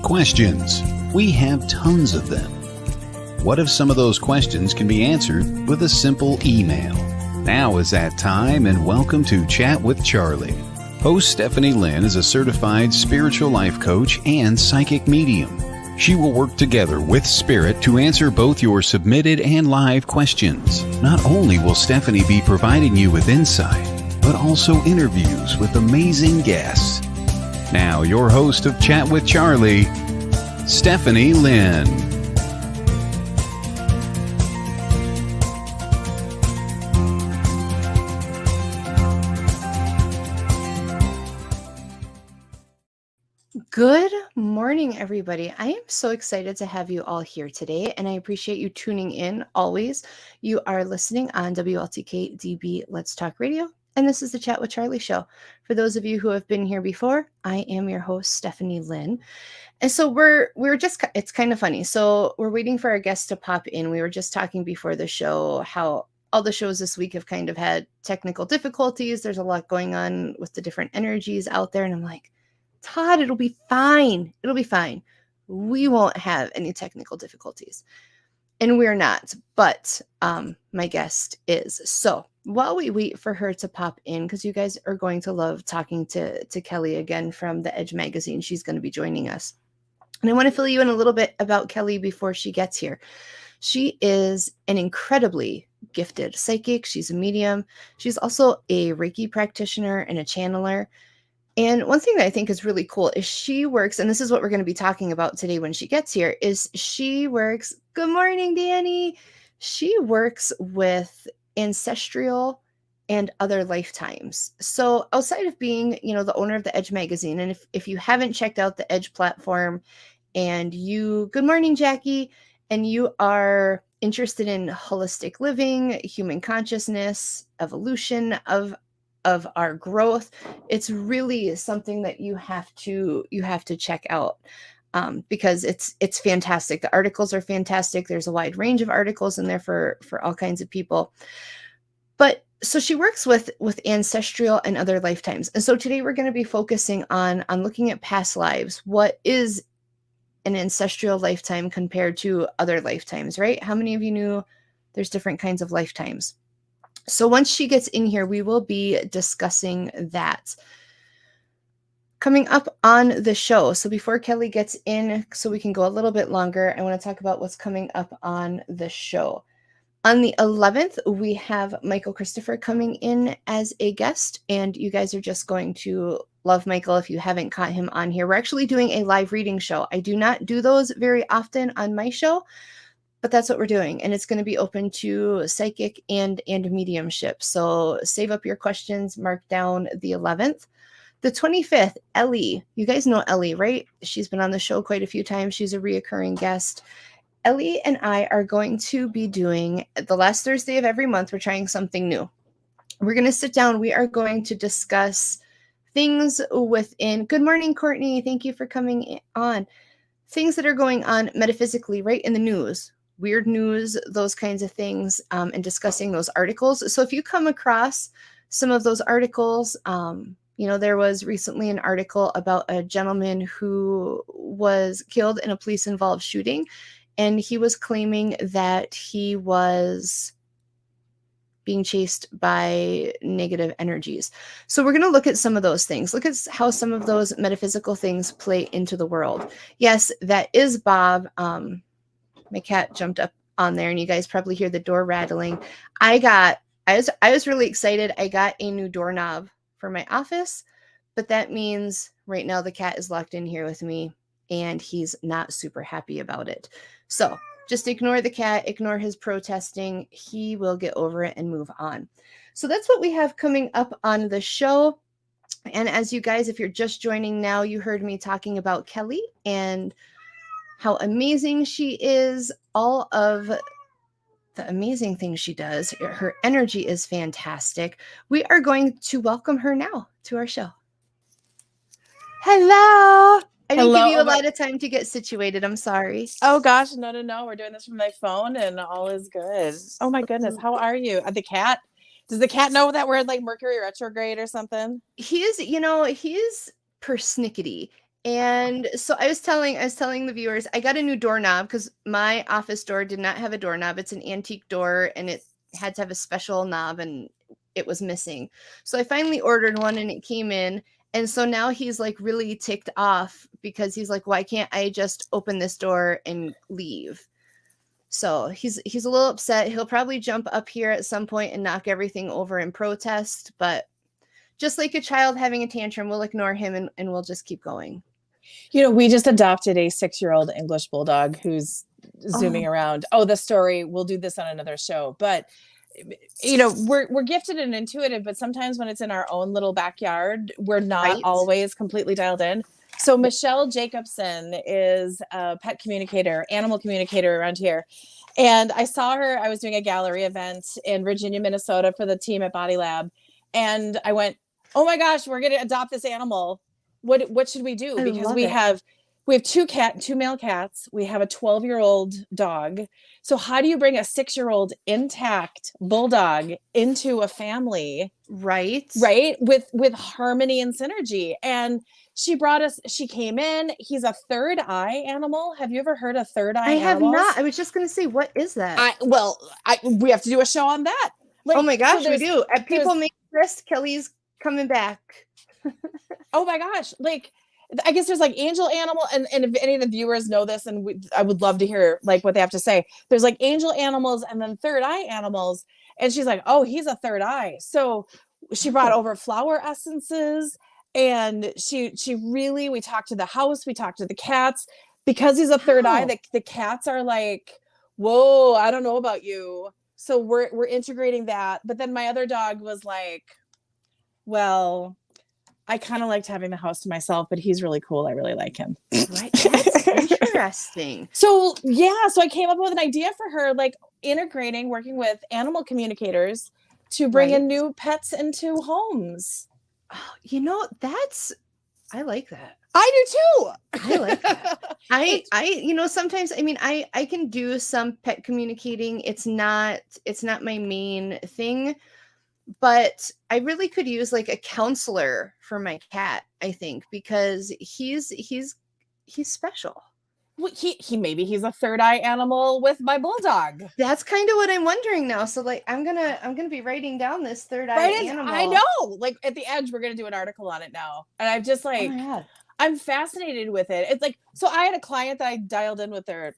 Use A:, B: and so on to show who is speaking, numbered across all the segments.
A: Questions. We have tons of them. What if some of those questions can be answered with a simple email? Now is that time, and welcome to Chat with Charlie. Host Stephanie Lynn is a certified spiritual life coach and psychic medium. She will work together with Spirit to answer both your submitted and live questions. Not only will Stephanie be providing you with insight, but also interviews with amazing guests. Now, your host of Chat with Charlie, Stephanie Lynn.
B: Good morning, everybody. I am so excited to have you all here today, and I appreciate you tuning in always. You are listening on WLTK-DB Let's Talk Radio, and this is the Chat with Charlie show. For those of you who have been here before, I am your host, Stephanie Lynn. And so we're just, it's kind of funny. So we're waiting for our guests to pop in. We were just talking before the show how all the shows this week have kind of had technical difficulties. There's a lot going on with the different energies out there. And I'm like, Todd, it'll be fine. It'll be fine. We won't have any technical difficulties. And we're not, but my guest is. So while we wait for her to pop in, because you guys are going to love talking to Kelly again from the Edge magazine. She's going to be joining us. And I want to fill you in a little bit about Kelly before she gets here. She is an incredibly gifted psychic. She's a medium. She's also a Reiki practitioner and a channeler. And one thing that I think is really cool is she works, and this is what we're going to be talking about today when she gets here, is she works, good morning, Danny. She works with ancestral and other lifetimes. So outside of being, the owner of the Edge magazine, and if you haven't checked out the Edge platform and you, good morning, Jackie, and you are interested in holistic living, human consciousness, evolution of our growth, it's really something that you have to check out because it's fantastic. The articles are fantastic. There's a wide range of articles in there for all kinds of people. But so she works with ancestral and other lifetimes. And so today we're going to be focusing on looking at past lives. What is an ancestral lifetime compared to other lifetimes, right? How many of you knew there's different kinds of lifetimes? So once she gets in here, we will be discussing that. Coming up on the show, so before Kelly gets in, so we can go a little bit longer, I want to talk about what's coming up on the show. On the 11th, we have Michael Christopher coming in as a guest, and you guys are just going to love Michael if you haven't caught him on here. We're actually doing a live reading show. I do not do those very often on my show, but that's what we're doing. And it's going to be open to psychic and mediumship. So save up your questions, mark down the 11th. The 25th, Ellie. You guys know Ellie, right? She's been on the show quite a few times. She's a reoccurring guest. Ellie and I are going to be doing, the last Thursday of every month, we're trying something new. We're going to sit down. We are going to discuss things within, good morning, Courtney. Thank you for coming on. Things that are going on metaphysically, right, in the news. Weird news, those kinds of things, and discussing those articles. So if you come across some of those articles, there was recently an article about a gentleman who was killed in a police-involved shooting, and he was claiming that he was being chased by negative energies. So we're going to look at some of those things. Look at how some of those metaphysical things play into the world. Yes, that is Bob. My cat jumped up on there, and you guys probably hear the door rattling. I was really excited. I got a new doorknob for my office, but that means right now the cat is locked in here with me, and he's not super happy about it. So just ignore the cat, ignore his protesting. He will get over it and move on. So that's what we have coming up on the show. And as you guys, if you're just joining now, you heard me talking about Kelly and how amazing she is, all of the amazing things she does. Her energy is fantastic. We are going to welcome her now to our show. Hello. I didn't give you a lot of time to get situated. I'm sorry.
C: Oh gosh, no. We're doing this from my phone and all is good. Oh my goodness. How are you? The cat? Does the cat know that we're like Mercury retrograde or something?
B: He's persnickety. And so I was telling the viewers, I got a new doorknob because my office door did not have a doorknob. It's an antique door and it had to have a special knob and it was missing. So I finally ordered one and it came in. And so now he's like really ticked off because he's like, why can't I just open this door and leave? So he's a little upset. He'll probably jump up here at some point and knock everything over in protest. But just like a child having a tantrum, we'll ignore him and we'll just keep going.
C: We just adopted a 6-year-old English bulldog who's zooming around. Oh, the story. We'll do this on another show. But we're gifted and intuitive, but sometimes when it's in our own little backyard, we're not always completely dialed in. So Michelle Jacobson is a pet communicator, animal communicator around here. And I saw her, I was doing a gallery event in Virginia, Minnesota for the team at Body Lab. And I went, oh my gosh, we're going to adopt this animal. What should we do? Because we have 2 male cats. We have a 12-year-old dog. So how do you bring a 6-year-old intact bulldog into a family?
B: Right.
C: With harmony and synergy. And she came in. He's a third eye animal. Have you ever heard of third eye animals?
B: I have not. I was just going to say, what is that?
C: We have to do a show on that.
B: Like, oh my gosh, we do. People make list. Kelly's coming back.
C: Oh my gosh. Like, I guess there's like angel animal. And if any of the viewers know this, and I would love to hear like what they have to say. There's like angel animals and then third eye animals. And she's like, oh, he's a third eye. So she brought over flower essences. And we talked to the house, we talked to the cats, because he's a third eye. The cats are like, whoa, I don't know about you. So we're integrating that. But then my other dog was like, well, I kind of liked having the house to myself, but he's really cool. I really like him.
B: Right. That's interesting.
C: So I came up with an idea for her, like working with animal communicators to bring in new pets into homes.
B: Oh, I like that.
C: I do
B: too. I like that. I sometimes, I can do some pet communicating. It's not my main thing, but I really could use like a counselor for my cat, I think, because he's special.
C: Well, he's a third eye animal with my bulldog.
B: That's kind of what I'm wondering now. So like, I'm gonna be writing down this third eye animal.
C: I know. Like at the Edge, we're gonna do an article on it now, and I'm just like, I'm fascinated with it. It's like, so I had a client that I dialed in with their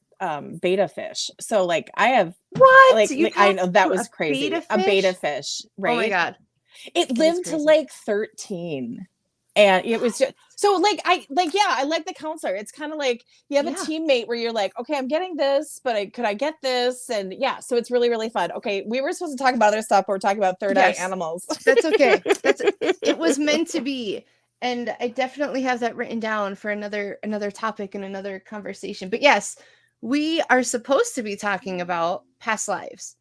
C: beta fish. So like, I have I know that was crazy. A beta fish, right? Oh
B: my god,
C: it lived to like 13. And it was just so like, I like the counselor. It's kind of like you have a teammate where you're like, okay, I'm getting this, but could I get this? And so it's really, really fun. Okay. We were supposed to talk about other stuff, but we're talking about third eye animals.
B: That's okay. It was meant to be. And I definitely have that written down for another topic and another conversation. But yes, we are supposed to be talking about past lives.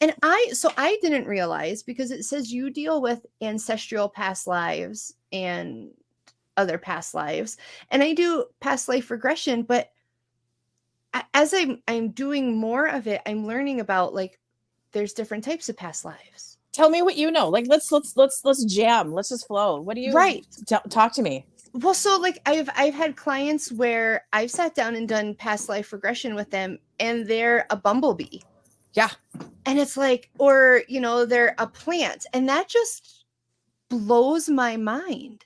B: And I didn't realize, because it says you deal with ancestral past lives and other past lives, and I do past life regression, but as I'm doing more of it, I'm learning about like there's different types of past lives.
C: Tell me what you know. Like let's jam. Let's just flow. What do you talk to me?
B: Well, so like I've had clients where I've sat down and done past life regression with them, and they're a bumblebee.
C: Yeah.
B: And it's like, or, they're a plant, and that just blows my mind.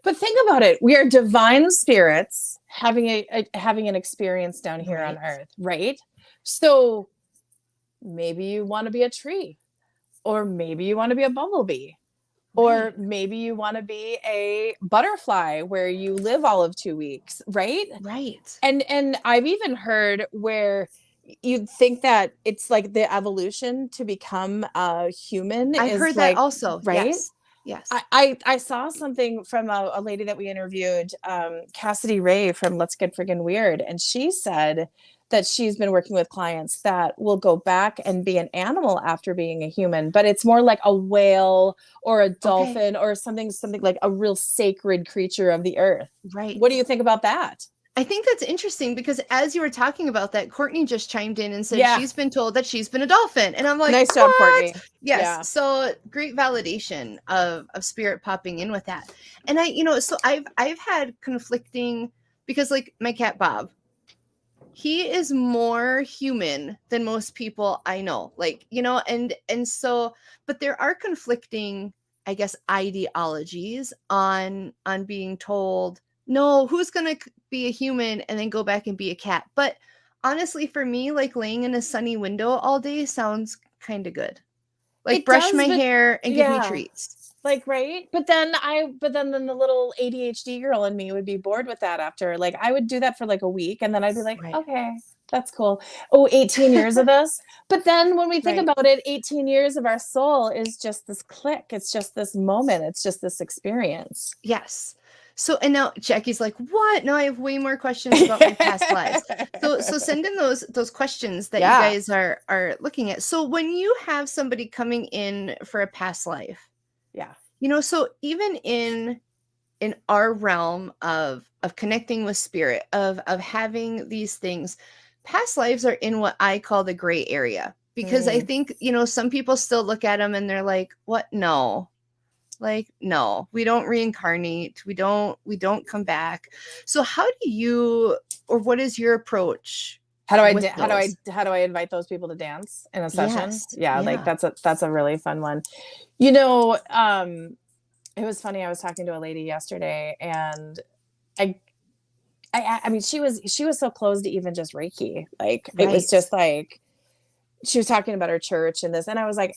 C: But think about it. We are divine spirits having an experience down here on Earth, right? So maybe you want to be a tree, or maybe you want to be a bumblebee, or maybe you want to be a butterfly where you live all of 2 weeks, right?
B: Right.
C: And I've even heard where you'd think that it's like the evolution to become a human.
B: I've heard that also, right? Yes.
C: I saw something from a lady that we interviewed, Cassidy Ray from Let's Get Friggin' Weird. And she said that she's been working with clients that will go back and be an animal after being a human, but it's more like a whale or a dolphin or something like a real sacred creature of the earth.
B: Right.
C: What do you think about that?
B: I think that's interesting because as you were talking about that, Courtney just chimed in and said she's been told that she's been a dolphin. And I'm like,
C: nice job, Courtney.
B: Yes.
C: Yeah.
B: So great validation of spirit popping in with that. And so I've had conflicting, because like my cat Bob, he is more human than most people I know, like, and so, but there are conflicting, I guess, ideologies on being told, no, who's going to be a human and then go back and be a cat. But honestly, for me, like laying in a sunny window all day sounds kind of good. Like brush my hair and give me treats.
C: Like, right. But then the little ADHD girl in me would be bored with that after, like, I would do that for like a week and then I'd be like, okay, that's cool. Oh, 18 years of this. But then when we think about it, 18 years of our soul is just this click. It's just this moment. It's just this experience.
B: Yes. So, and now Jackie's like, what? No, I have way more questions about my past lives. So send in those questions that you guys are looking at. So when you have somebody coming in for a past life, so even in our realm of connecting with spirit, of having these things, past lives are in what I call the gray area, because I think, some people still look at them and they're like, what? No. Like, no, we don't reincarnate. We don't come back. So how do you, or what is your approach?
C: How do I invite those people to dance in a session? Yeah. Like that's a really fun one. It was funny. I was talking to a lady yesterday and I mean, she was so close to even just Reiki. Like, it was just like, she was talking about her church and this, and I was like,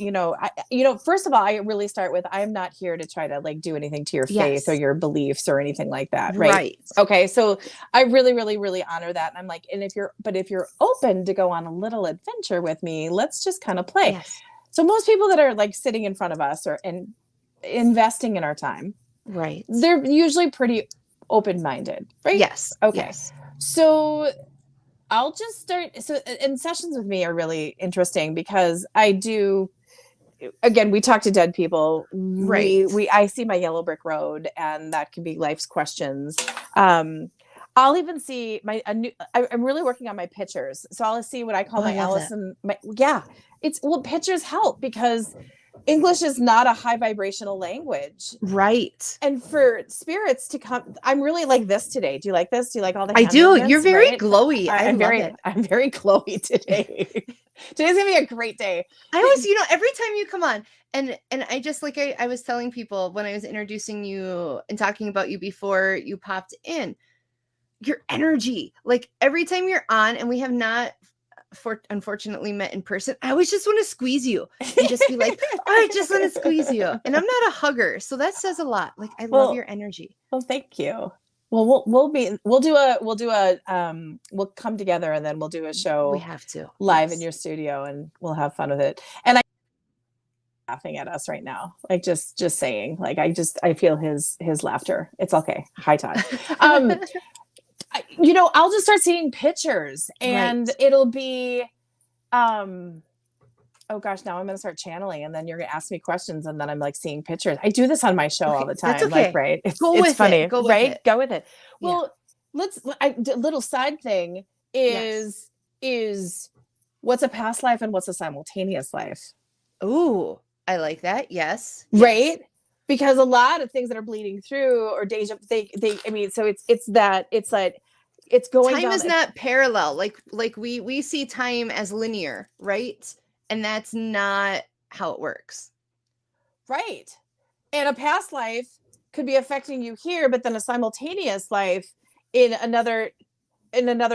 C: first of all, I really start with, I'm not here to try to like do anything to your faith or your beliefs or anything like that. Right. Okay. So I really, really, really honor that. And I'm like, if you're open to go on a little adventure with me, let's just kind of play. Yes. So most people that are like sitting in front of us and investing in our time, they're usually pretty open-minded, right?
B: Yes.
C: Okay.
B: Yes.
C: So I'll just start. So, and sessions with me are really interesting because I do, again, we talk to dead people. I see my yellow brick road, and that can be life's questions. I'll even see I'm really working on my pictures. So I'll see what I call my Allison. Pictures help because English is not a high vibrational language.
B: Right.
C: And for spirits to come, I'm really like this today. Do you like this? Do you like all the
B: I do. You're very glowy. I'm
C: very glowy today. Today's gonna be a great day.
B: I always, every time you come on and I just like, I was telling people when I was introducing you and talking about you before you popped in, your energy, like every time you're on, and we have not unfortunately met in person, I always just want to squeeze you and just be like, I just want to squeeze you. And I'm not a hugger, so that says a lot. Like, I love your energy.
C: Well, thank you. Well, we'll come together and then we'll do a show.
B: We have to
C: live in your studio and we'll have fun with it. And I'm laughing at us right now. Like just saying, like, I feel his laughter. It's okay. High time. I'll just start seeing pictures and it'll be, oh gosh, now I'm going to start channeling and then you're going to ask me questions and then I'm like seeing pictures. I do this on my show all the time.
B: That's okay.
C: Like, right. It's funny. Go with it. Well, little side thing is what's a past life and what's a simultaneous life?
B: Ooh, I like that. Yes.
C: Right. Because a lot of things that are bleeding through or deja, so it's going.
B: Time is not parallel. Like we see time as linear, right? And that's not how it works.
C: Right. And a past life could be affecting you here, but then a simultaneous life in another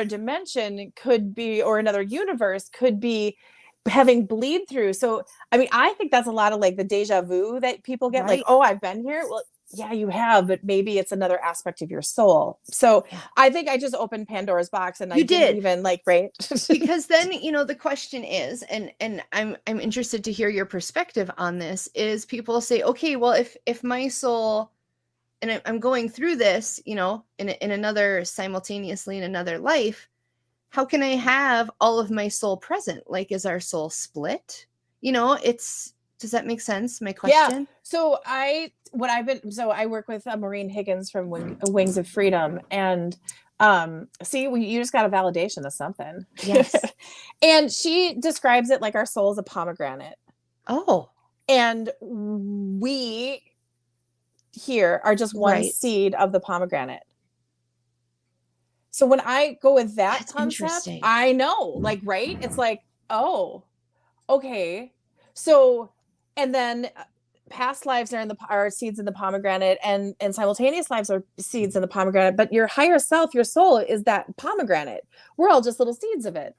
C: dimension could be, or another universe could be having bleed through. So, I mean, I think that's a lot of like the deja vu that people get, like, oh, I've been here. Well, yeah, you have, but maybe it's another aspect of your soul. So I think I just opened Pandora's box and I didn't even like, right.
B: Because then, the question is, and I'm interested to hear your perspective on this, is people say, okay, well, if my soul, and I'm going through this, in another, simultaneously in another life, how can I have all of my soul present? Like, is our soul split? Does that make sense? My question?
C: Yeah. So I work with Maureen Higgins from Wings of Freedom, and you just got a validation of something.
B: Yes.
C: And she describes it like our soul is a pomegranate.
B: Oh.
C: And we here are just one seed of the pomegranate. So when I go with that concept, I know, like, right? It's like, oh, okay. So, and then past lives are seeds in the pomegranate, and simultaneous lives are seeds in the pomegranate. But your higher self, your soul, is that pomegranate. We're all just little seeds of it.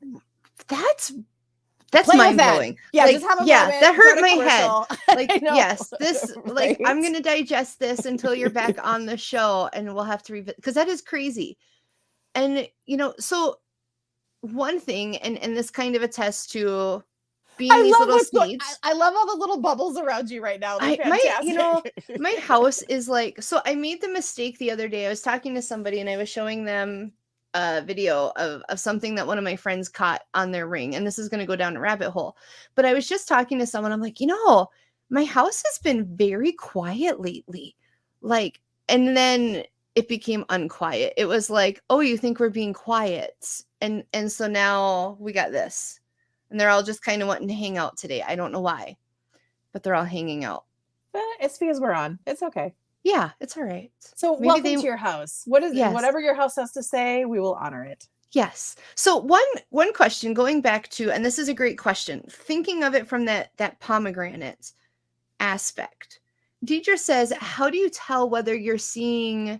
B: That's mind blowing.
C: Yeah, like, just have a moment,
B: that hurt my head. Like,
C: yes,
B: this, like, right? I'm gonna digest this until you're back on the show, and we'll have to revisit, because that is crazy. And so one thing, and this kind of attests to being these little seeds.
C: I love all the little bubbles around you right now. They're fantastic.
B: My house is like, so I made the mistake the other day. I was talking to somebody and I was showing them a video of something that one of my friends caught on their ring. And this is going to go down a rabbit hole. But I was just talking to someone. I'm like, my house has been very quiet lately. Like, and then it became unquiet. It was like, oh, you think we're being quiet. And so now we got this. And they're all just kind of wanting to hang out today. I don't know why, but they're all hanging out.
C: It's because we're on. It's okay.
B: Yeah, it's all right.
C: So welcome to your house. Whatever your house has to say, we will honor it.
B: Yes. So one question, going back to, and this is a great question, thinking of it from that pomegranate aspect. Deidre says, how do you tell whether you're seeing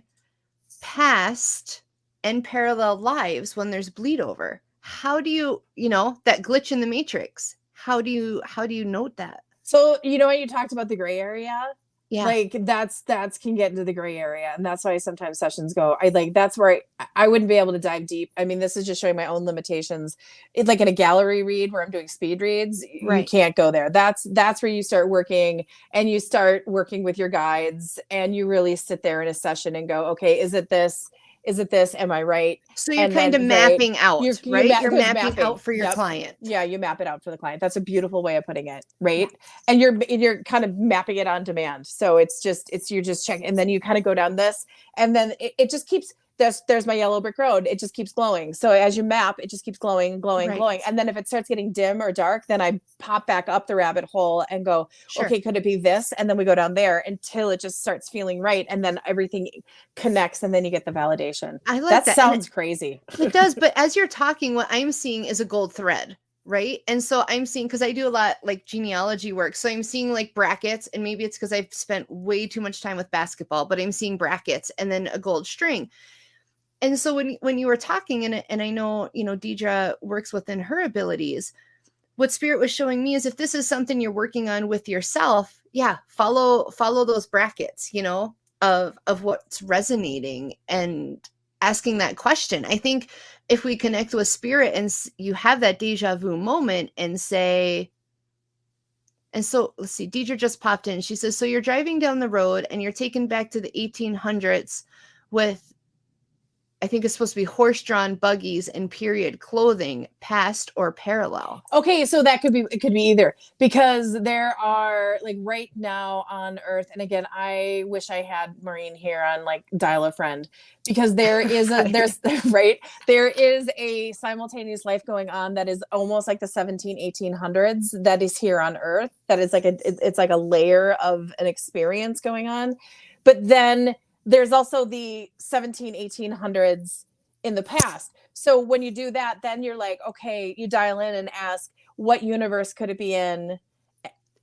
B: past and parallel lives when there's bleed over? How do you, that glitch in the matrix? How do you note that?
C: So, when you talked about the gray area,
B: yeah,
C: like that's can get into the gray area. And that's why sometimes sessions go, that's where I wouldn't be able to dive deep. I mean, this is just showing my own limitations. It's like in a gallery read where I'm doing speed reads, right. You can't go there. That's where you start working, and you start working with your guides, and you really sit there in a session and go, okay, is it this? Is it this? Am I right?
B: So you're kind of mapping out, right? You're mapping out for your client.
C: Yeah, you map it out for the client. That's a beautiful way of putting it, right? Yeah. And you're kind of mapping it on demand. So you're just checking, and then you kind of go down this, and then it just keeps. There's my yellow brick road. It just keeps glowing. So as you map, it just keeps glowing. And then if it starts getting dim or dark, then I pop back up the rabbit hole and go, okay, could it be this? And then we go down there until it just starts feeling right. And then everything connects, and then you get the validation.
B: I like that.
C: That sounds crazy.
B: It does. But as you're talking, what I'm seeing is a gold thread. Right. And so I'm seeing, because I do a lot like genealogy work. So I'm seeing like brackets, and maybe it's because I've spent way too much time with basketball, but I'm seeing brackets and then a gold string. And so when you were talking, and I know, Deidre works within her abilities, what Spirit was showing me is, if this is something you're working on with yourself, follow those brackets, of what's resonating, and asking that question. I think if we connect with Spirit and you have that deja vu moment and say, and so let's see, Deidre just popped in. She says, so you're driving down the road and you're taken back to the 1800s with, I think it's supposed to be horse-drawn buggies and period clothing, past or parallel.
C: Okay, so it could be either, because there are, like, right now on Earth, and again, I wish I had Maureen here on, like, Dial a Friend, because there is there is a simultaneous life going on that is almost like the 1800s that is here on Earth. That is like it's like a layer of an experience going on, but then there's also the 1800s in the past. So when you do that, then you're like, okay, you dial in and ask, what universe could it be in?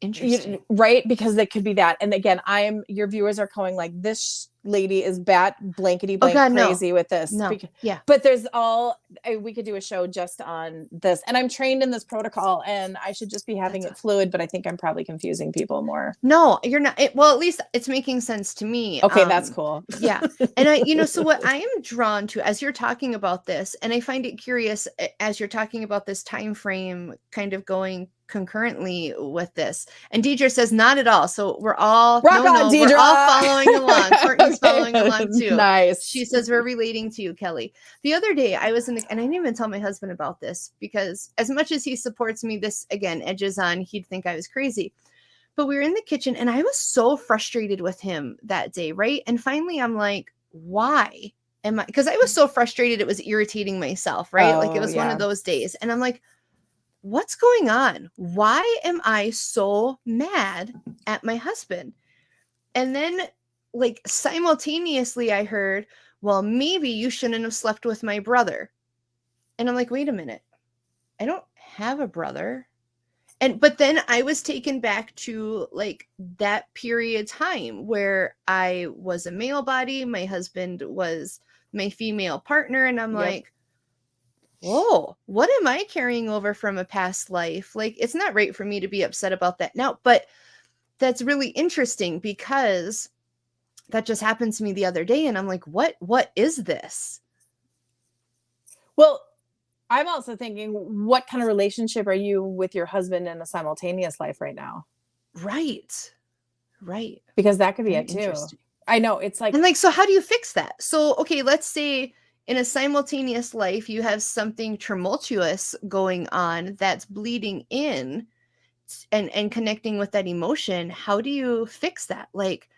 B: Interesting.
C: Right? Because it could be that. And again, your viewers are going like, this lady is blankety blank crazy with this.
B: No.
C: But we could do a show just on this. And I'm trained in this protocol, and I should just be having it fluid, but I think I'm probably confusing people more.
B: No, you're not. Well, at least it's making sense to me.
C: Okay, that's cool.
B: Yeah. And so what I am drawn to as you're talking about this, and I find it curious as you're talking about this time frame kind of going concurrently with this. And Deidre says, not at all. So we're all,
C: Rock on, Deidre.
B: we're all following along. Courtney's
C: Okay.
B: following along too.
C: Nice.
B: She says, we're relating to you, Kelly. The other day I was and I didn't even tell my husband about this, because as much as he supports me, this again edges on, he'd think I was crazy. But we were in the kitchen and I was so frustrated with him that day. Right. And finally I'm like, why am I? Because I was so frustrated. It was irritating myself. Right. Like it was one of those days. And I'm like, what's going on? Why am I so mad at my husband? And then like simultaneously I heard, well, maybe you shouldn't have slept with my brother. And I'm like, wait a minute. I don't have a brother. But then I was taken back to like that period of time where I was a male body. My husband was my female partner. And I'm like, whoa, what am I carrying over from a past life? Like, it's not right for me to be upset about that now, but that's really interesting because that just happened to me the other day. And I'm like, what is this?
C: Well, I'm also thinking, what kind of relationship are you with your husband in a simultaneous life right now?
B: Right.
C: Because that could be it too. I know, it's like,
B: and like, so how do you fix that? So, okay, let's say in a simultaneous life, you have something tumultuous going on that's bleeding in and connecting with that emotion. How do you fix that? Like,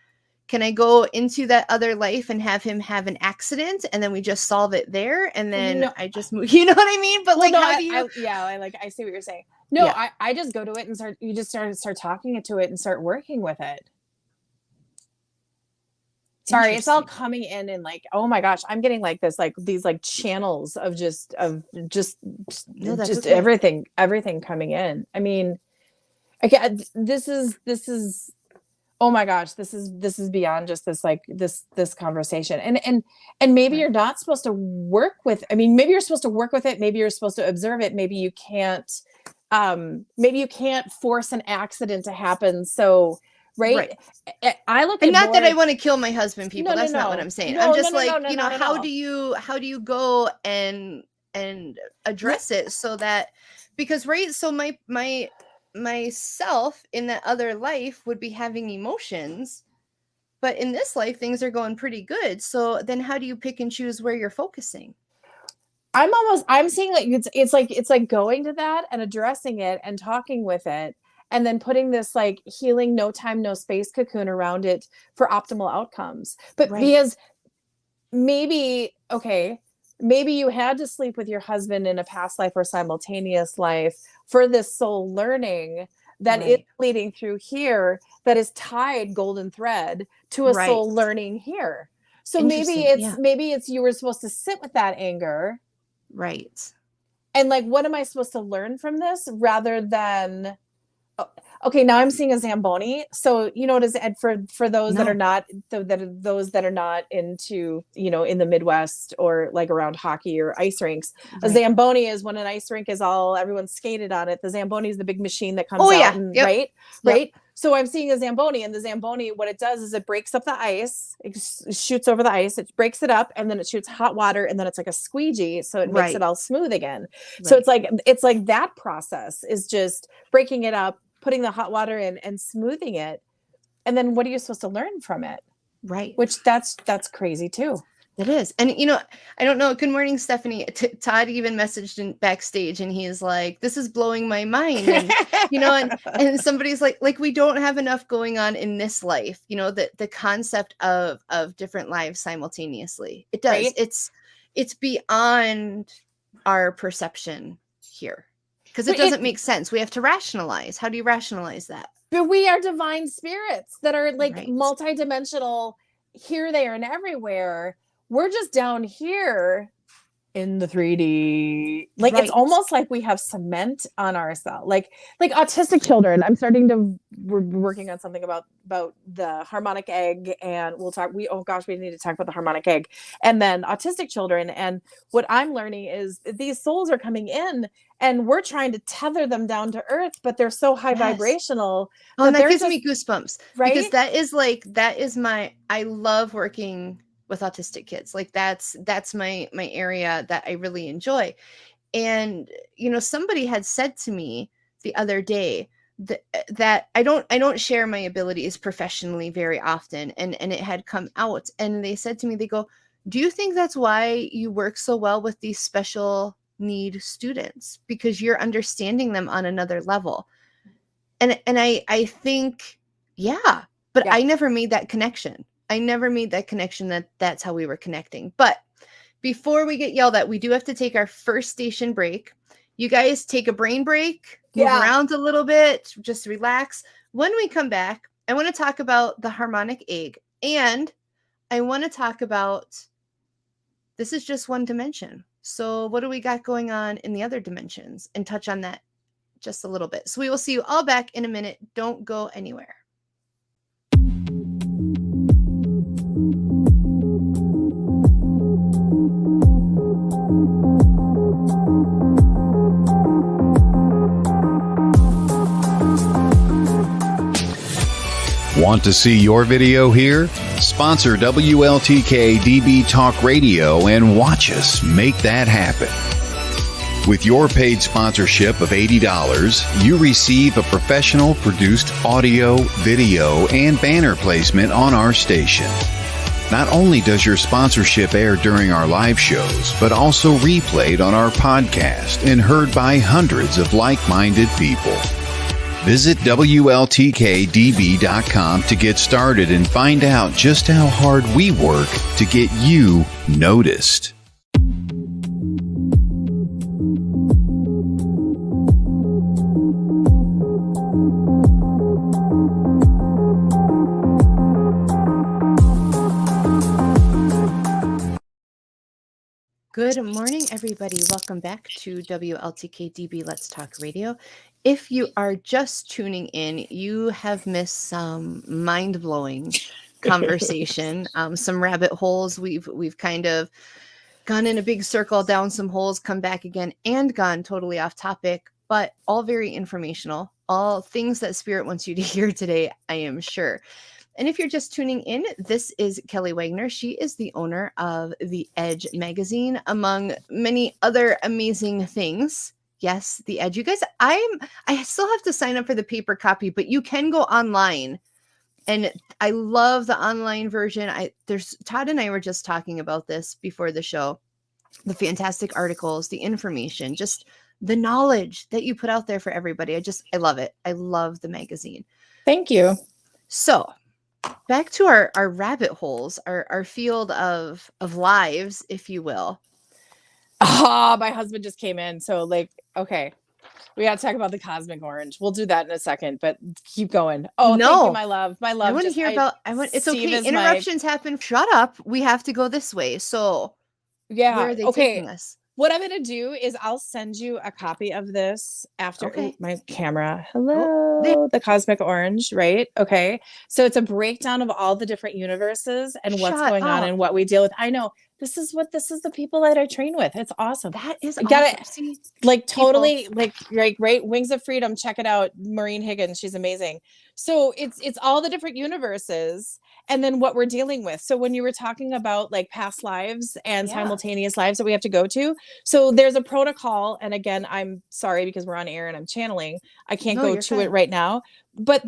B: can I go into that other life and have him have an accident and then we just solve it there? And then I just move, you know what I mean? But well, like, no, how do you?
C: I see what you're saying. No, I just go to it and start talking to it and start working with it. Sorry, it's all coming in and like, oh my gosh, I'm getting like this, like these like channels of just everything coming in. I mean, again, this is, oh my gosh, this is beyond just this, like this conversation. And maybe you're not supposed to work with, I mean, maybe you're supposed to work with it. Maybe you're supposed to observe it. Maybe you can't force an accident to happen. So, right. I look at,
B: and not that I want to kill my husband, people. That's not what I'm saying. I'm just like, you know, how do you go and address it so that, because, right. So myself in that other life would be having emotions, but in this life, things are going pretty good. So then how do you pick and choose where you're focusing?
C: I'm seeing like, it's like going to that and addressing it and talking with it. And then putting this like healing, no time, no space cocoon around it for optimal outcomes. But because maybe you had to sleep with your husband in a past life or simultaneous life for this soul learning that is leading through here, that is tied golden thread to a soul learning here. So maybe it's you were supposed to sit with that anger.
B: Right.
C: And like, what am I supposed to learn from this rather than, okay, now I'm seeing a Zamboni. So, you know, what is it for those that are not, those that are not into, you know, in the Midwest or like around hockey or ice rinks, a Zamboni is when an ice rink is everyone's skated on it. The Zamboni is the big machine that comes out and right. So I'm seeing a Zamboni, and the Zamboni, what it does is it breaks up the ice, it shoots over the ice, it breaks it up, and then it shoots hot water, and then it's like a squeegee, so it makes it all smooth again. So it's like that process is just breaking it up, putting the hot water in and smoothing it. And then what are you supposed to learn from it?
B: Right.
C: Which that's crazy too.
B: It is. And, you know, I don't know. Good morning, Stephanie. Todd even messaged in backstage and he's like, this is blowing my mind. And, you know, and somebody's like, we don't have enough going on in this life, you know, the concept of different lives simultaneously. It does. Right? It's beyond our perception here because it doesn't make sense. We have to rationalize. How do you rationalize that?
C: But we are divine spirits that are like multidimensional here, there, and everywhere. We're just down here in the 3D. Like it's almost like we have cement on ourselves. Like autistic children. We're working on something about the harmonic egg, and we need to talk about the harmonic egg and then autistic children. And what I'm learning is these souls are coming in and we're trying to tether them down to earth, but they're so high vibrational.
B: Oh, that gives me goosebumps, right? Because that is I love working with autistic kids. Like that's my area that I really enjoy. And, you know, somebody had said to me the other day that I don't share my abilities professionally very often, and it had come out, and they said to me, they go, do you think that's why you work so well with these special need students, because you're understanding them on another level? And I think, yeah, but I never made that connection. That that's how we were connecting. But before we get yelled at, we do have to take our first station break. You guys take a brain break, move around a little bit, just relax. When we come back, I want to talk about the harmonic egg, and I want to talk about, this is just one dimension. So what do we got going on in the other dimensions, and touch on that just a little bit. So we will see you all back in a minute. Don't go anywhere.
A: Want to see your video here? Sponsor WLTK-DB Talk Radio and watch us make that happen. With your paid sponsorship of $80, you receive a professional produced audio, video, and banner placement on our station. Not only does your sponsorship air during our live shows, but also replayed on our podcast and heard by hundreds of like-minded people. Visit WLTK-DB.com to get started and find out just how hard we work to get you noticed.
B: Good morning, everybody. Welcome back to WLTK-DB Let's Talk Radio. If you are just tuning in, you have missed some mind-blowing conversation, some rabbit holes. We've kind of gone in a big circle, down some holes, come back again, and gone totally off topic, but all very informational, all things that Spirit wants you to hear today, I am sure. And if you're just tuning in, this is Kelly Wagner. She is the owner of The Edge magazine, among many other amazing things. Yes, The Edge. You guys, I still have to sign up for the paper copy, but you can go online. And I love the online version. Todd and I were just talking about this before the show. The fantastic articles, the information, just the knowledge that you put out there for everybody. I love it. I love the magazine.
C: Thank you.
B: So back to our rabbit holes, our field of lives, if you will.
C: My husband just came in. So okay, we got to talk about the cosmic orange. We'll do that in a second, but keep going. Oh, no. Thank you, my love. My love.
B: I want to hear about, it's okay. Interruptions happen. Shut up. We have to go this way. So
C: yeah.
B: Where are they taking us?
C: What I'm going to do is I'll send you a copy of this after my camera. Hello, the cosmic orange, right? Okay. So it's a breakdown of all the different universes and what's going on and what we deal with. I know this is the people that I train with. It's awesome.
B: That is
C: awesome. Totally right. Wings of Freedom. Check it out. Maureen Higgins. She's amazing. So it's all the different universes and then what we're dealing with. So when you were talking about past lives and simultaneous lives that we have to go to, so there's a protocol. And again, I'm sorry because we're on air and I'm channeling. I can't go to it right now, but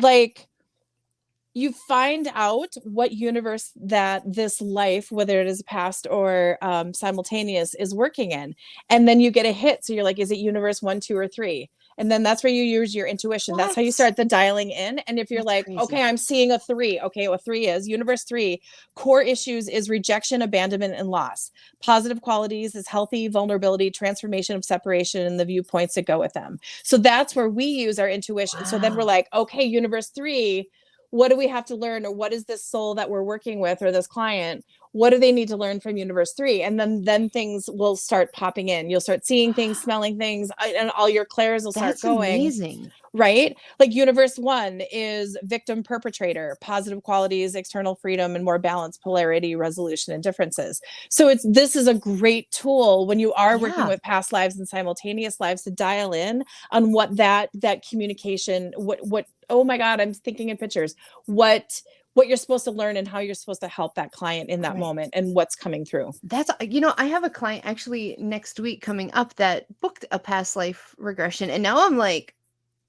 C: you find out what universe that this life, whether it is past or simultaneous, is working in. And then you get a hit. So you're like, is it universe 1, 2, or 3? And then that's where you use your intuition. That's how you start the dialing in. And if you're crazy. Okay, I'm seeing a 3. Okay, what 3 is? Universe 3. Core issues is rejection, abandonment, and loss. Positive qualities is healthy, vulnerability, transformation of separation, and the viewpoints that go with them. So that's where we use our intuition. Wow. So then we're like, okay, universe 3, what do we have to learn? Or what is this soul that we're working with or this client? What do they need to learn from universe 3? And then things will start popping in. You'll start seeing things, smelling things, and all your clairs will start going.
B: That's amazing.
C: Right? Like universe 1 is victim perpetrator, positive qualities, external freedom, and more balanced polarity, resolution, and differences. So this is a great tool when you are working with past lives and simultaneous lives to dial in on what that communication, what, oh my God, I'm thinking in pictures, what you're supposed to learn and how you're supposed to help that client in that moment and what's coming through.
B: That's, I have a client actually next week coming up that booked a past life regression. And now I'm like,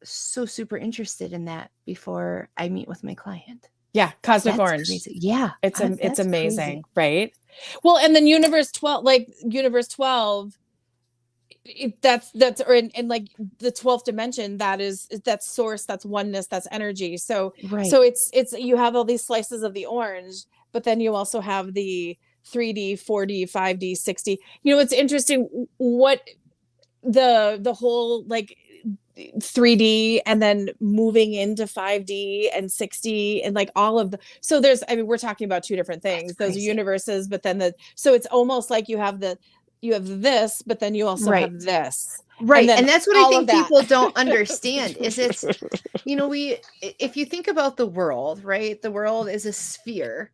B: so super interested in that before I meet with my client.
C: Yeah. Cosmic
B: That's
C: Orange.
B: crazy. Yeah.
C: It's
B: That's
C: amazing.
B: crazy.
C: Right. Well, and then Universe 12, that's like the 12th dimension, that's source, that's oneness, that's energy. So it's you have all these slices of the orange, but then you also have the 3D, 4D, 5D, 6D. It's interesting what the whole like 3D and then moving into 5D and 6D and like all of so we're talking about two different things. Those are universes, but then so it's almost like you have this, but then you also have this.
B: Right. And that's what I think people don't understand is it's, if you think about the world, right? The world is a sphere.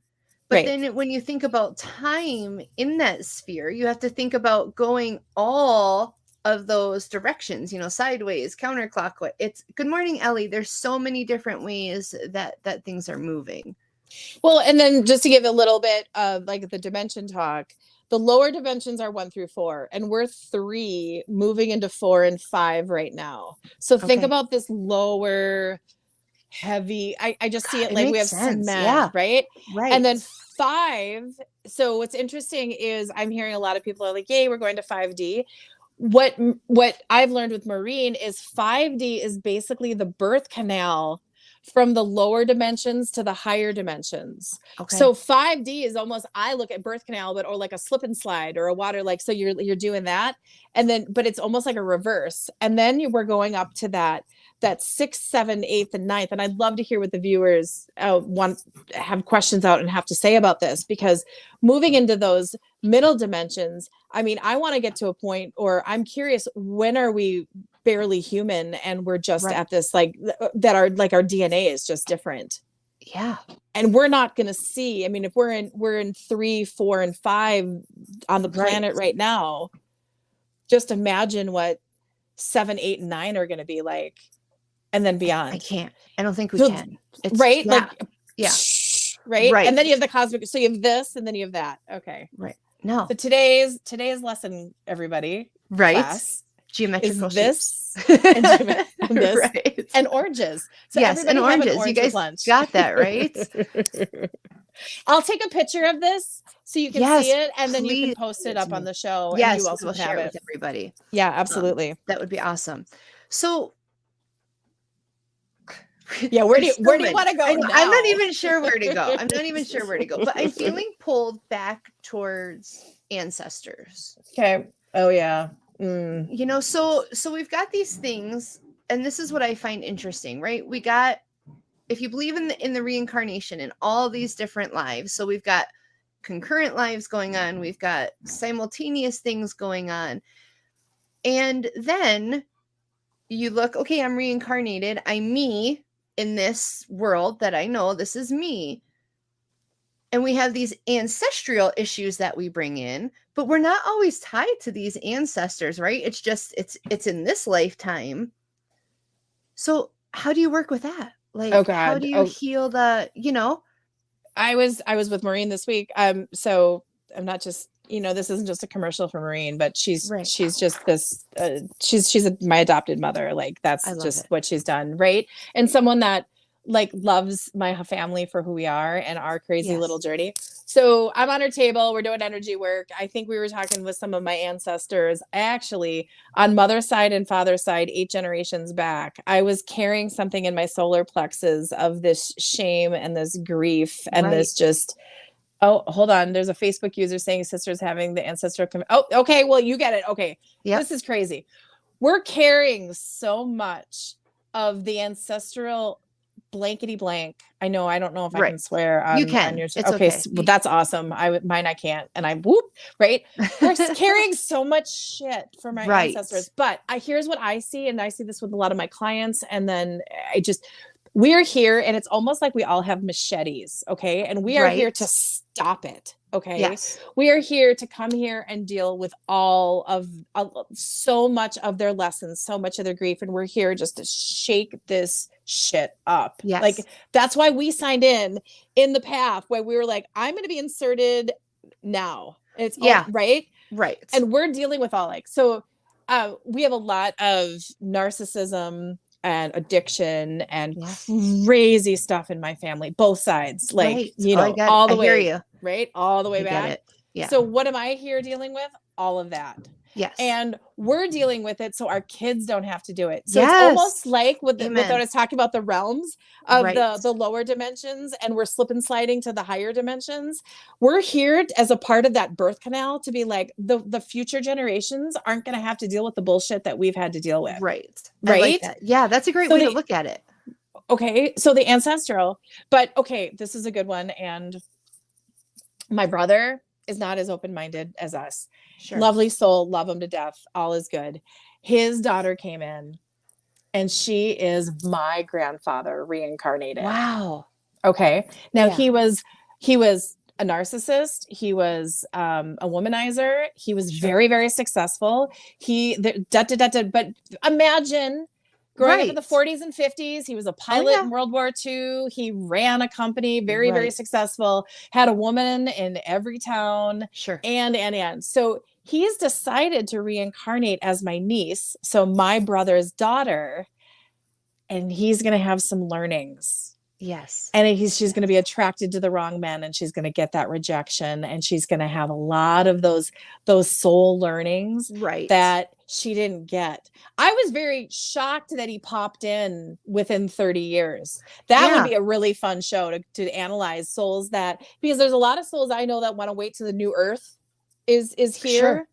B: But then when you think about time in that sphere, you have to think about going all of those directions, sideways, counterclockwise. It's good morning, Ellie. There's so many different ways that things are moving.
C: Well, and then just to give a little bit of like the dimension talk, the lower dimensions are 1 through 4, and we're 3 moving into 4 and 5 right now. So think about this lower heavy. I just see it like we have cement, right? And then 5. So what's interesting is I'm hearing a lot of people are like, yay, we're going to 5D. What I've learned with Maureen is 5D is basically the birth canal from the lower dimensions to the higher dimensions. So 5D is almost, I look at birth canal, or like a slip and slide or a water, like, so you're doing that. And then, but it's almost like a reverse. And then we're going up to that 6th, 7th, 8th, and 9th. And I'd love to hear what the viewers have questions out and have to say about this, because moving into those middle dimensions, I mean, I want to get to a point, or I'm curious, when are we barely human and we're just at this, like, that our DNA is just different.
B: Yeah.
C: And we're not going to see, I mean, if we're in 3, 4, and 5 on the planet right now, just imagine what 7, 8, and 9 are going to be like. And then beyond.
B: I don't think we can.
C: It's, right?
B: Yeah.
C: Like,
B: yeah.
C: Right? And then you have the cosmic, so you have this and then you have that. Okay.
B: Right. No.
C: So today's lesson, everybody.
B: Right.
C: Class,
B: geometrical
C: this
B: shapes.
C: and this
B: right.
C: and oranges. So
B: yes, and oranges.
C: Orange
B: you guys
C: lunch.
B: got that, right?
C: I'll take a picture of this so you can see it, and then you can post it up on the show.
B: Yes,
C: and you also
B: we'll
C: have
B: share
C: it
B: with everybody.
C: Yeah, absolutely.
B: That would be awesome. So
C: yeah, where do you want to go?
B: I'm not even sure where to go. But I'm feeling pulled back towards ancestors.
C: Okay. Oh yeah.
B: So we've got these things, and this is what I find interesting, right? We got, if you believe in the reincarnation and all these different lives, so we've got concurrent lives going on, we've got simultaneous things going on, and then you look, okay, I'm reincarnated, I'm me in this world that I know, this is me. And we have these ancestral issues that we bring in, but we're not always tied to these ancestors, right? It's just, it's in this lifetime. So how do you work with that? Like, how do you heal the,
C: I was with Maureen this week. So I'm not just, this isn't just a commercial for Maureen, but she's just this, she's my adopted mother. Like that's just what she's done. Right. And someone that like loves my family for who we are and our crazy little journey. So I'm on her table. We're doing energy work. I think we were talking with some of my ancestors. Actually, on mother's side and father's side, 8 generations back, I was carrying something in my solar plexus of this shame and this grief and this just, oh, hold on. There's a Facebook user saying sisters having the ancestral. Oh, okay. Well, you get it. Okay. Yeah. This is crazy. We're carrying so much of the ancestral blankety blank. I don't know if I can swear on,
B: you can.
C: On your
B: it's okay. So,
C: well, that's awesome. Mine I can't. And I whoop, right? We're carrying so much shit for my ancestors. But here's what I see, and I see this with a lot of my clients. And then we're here, and it's almost like we all have machetes, okay? And we are here to stop it, okay?
B: Yes.
C: We are here to come here and deal with all of so much of their lessons, so much of their grief, and we're here just to shake this shit up.
B: Yes.
C: Like, that's why we signed in the path where we were like, I'm going to be inserted now. It's right. And we're dealing with all so we have a lot of narcissism and addiction and
B: Yeah.
C: crazy stuff in my family, both sides, like,
B: Right.
C: you
B: Oh, I
C: know,
B: got it.
C: all the
B: I hear
C: way,
B: you.
C: right? All the way
B: I get
C: back.
B: it. Yeah.
C: So what am I here dealing with? All of that.
B: Yes.
C: And we're dealing with it so our kids don't have to do it. So
B: Yes.
C: it's almost like with
B: Amen.
C: what I was talking about, the realms of
B: Right.
C: the lower dimensions, and we're slip and sliding to the higher dimensions. We're here as a part of that birth canal to be like, the future generations aren't going to have to deal with the bullshit that we've had to deal with.
B: Right.
C: Right.
B: I like that. Yeah, that's a great way to look at it.
C: Okay. So the ancestral, but okay, this is a good one. And my brother is not as open-minded as us.
B: Sure.
C: Lovely soul, love him to death. All is good. His daughter came in and she is my grandfather reincarnated.
B: Wow.
C: Okay. Now
B: Yeah.
C: he was a narcissist. He was a womanizer. He was very, very successful. But imagine growing up in the 40s and 50s. He was a pilot in World War II. He ran a company, very, very successful, had a woman in every town.
B: Sure.
C: And. So he's decided to reincarnate as my niece. So my brother's daughter, and he's going to have some learnings.
B: Yes.
C: And she's going to be attracted to the wrong men, and she's going to get that rejection, and she's going to have a lot of those soul learnings that she didn't get. I was very shocked that he popped in within 30 years. That would be a really fun show to analyze souls because there's a lot of souls I know that want to wait till the new earth is here. Sure.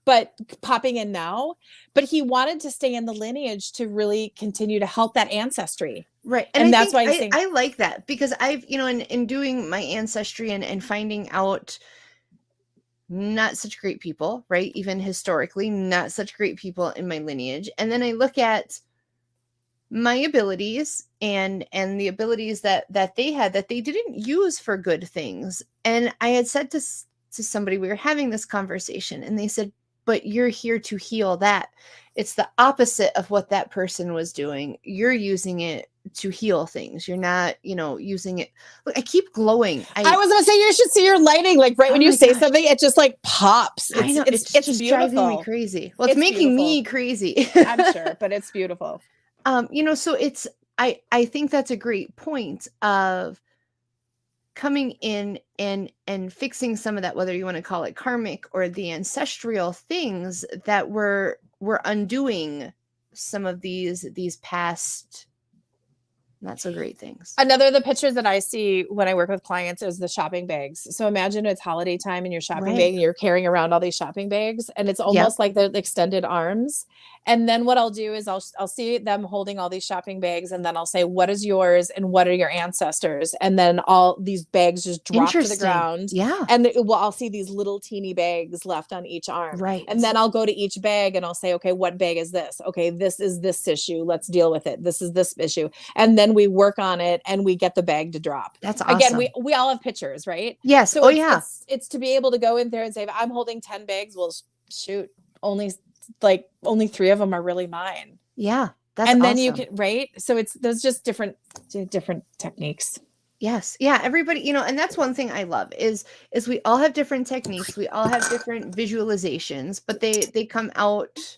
C: But popping in now, but he wanted to stay in the lineage to really continue to help that ancestry.
B: Right.
C: And that's why I'm saying,
B: I like that, because I've, in doing my ancestry and finding out not such great people, right? Even historically, not such great people in my lineage. And then I look at my abilities and the abilities that they had that they didn't use for good things. And I had said to somebody, we were having this conversation, and they said, but you're here to heal that. It's the opposite of what that person was doing. You're using it to heal things. You're not, using it. Look, I keep glowing. I
C: was going to say, you should see your lighting. Like when you say something, it just like pops.
B: I know. It's just
C: beautiful.
B: Driving me crazy. Well, it's making me crazy.
C: I'm sure, but it's beautiful.
B: So it's, I think that's a great point of coming in and fixing some of that, whether you want to call it karmic or the ancestral things that we're undoing some of these past not so great things.
C: Another of the pictures that I see when I work with clients is the shopping bags. So imagine it's holiday time and you're shopping bag and you're carrying around all these shopping bags, and it's almost like the extended arms. And then what I'll do is I'll see them holding all these shopping bags, and then I'll say, what is yours and what are your ancestors? And then all these bags just drop to the ground.
B: Yeah.
C: And I'll see these little teeny bags left on each arm.
B: Right.
C: And then I'll go to each bag and I'll say, okay, what bag is this? Okay, this is this issue. Let's deal with it. This is this issue. And then we work on it and we get the bag to drop.
B: That's awesome.
C: Again, we all have pictures, right?
B: Yes.
C: So it's to be able to go in there and say, I'm holding 10 bags. Well, shoot, only 3 of them are really mine.
B: Yeah. That's
C: and then
B: awesome.
C: you can, right? So there's just different techniques.
B: Yes. Yeah. Everybody, and that's one thing I love is we all have different techniques. We all have different visualizations, but they come out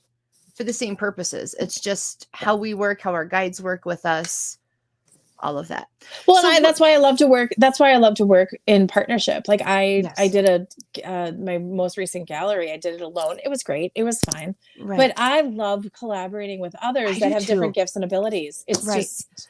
B: for the same purposes. It's just how we work, how our guides work with us, all of that.
C: Well, so that's why I love to work. That's why I love to work in partnership. Like I did my most recent gallery. I did it alone. It was great. It was fine. Right. But I love collaborating with others that have different gifts and abilities. It's